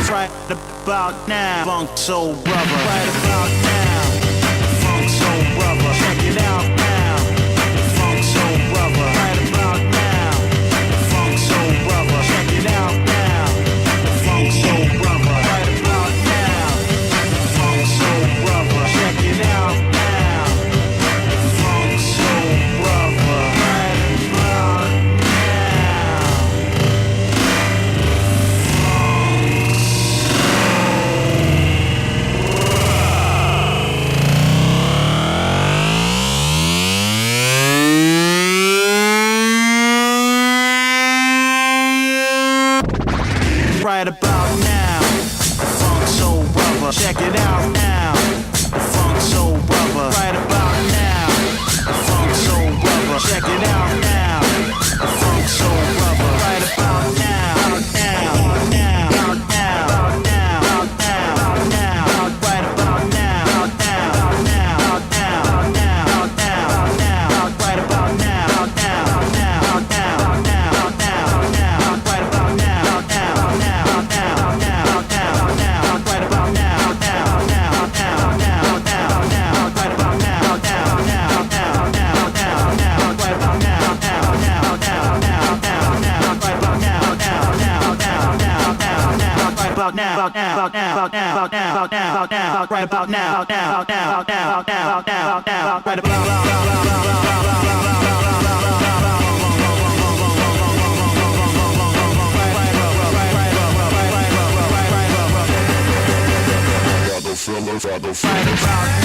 Right about now, funk soul brother. Right about now, funk soul brother. Check it out now, funk soul brother. Right about now, funk soul brother. Check it out now, funk soul brother. Right about now, funk soul brother. Check it out now, funk soul brother. Right about right about now, funk soul brother. Check it out now, funk soul brother. Right about now, funk soul brother. Check it out now, funk soul brother. Right about now, now, now, now, now, now, now. Right about now, now, now, now, now, now, now. Right about now, now, now, now, now, now, now. Right about now, now, now, now, now, now, now. Right about now, now, now, now, now, now, now. Right about now, now, now, now, now, now, now. Right about now, now, now, now, now, now, now. Right about now, now, now, now, now, now, now. Right about now, now, now, now, now, now, now. Right about now, now, now, now, now, now, now. Right about right about now,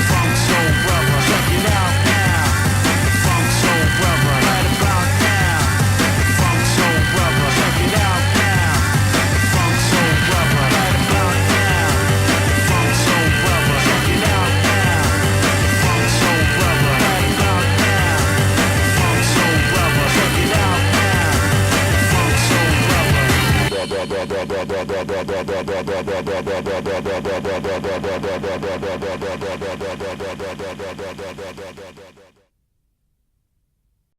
funk soul brother. Check it out now, funk soul brother. Right about now, funk soul brother. Check it out now, funk soul brother. Right about now, funk soul brother. Check it out now, funk soul brother. Right about now, funk soul brother. Check it out now, funk soul brother.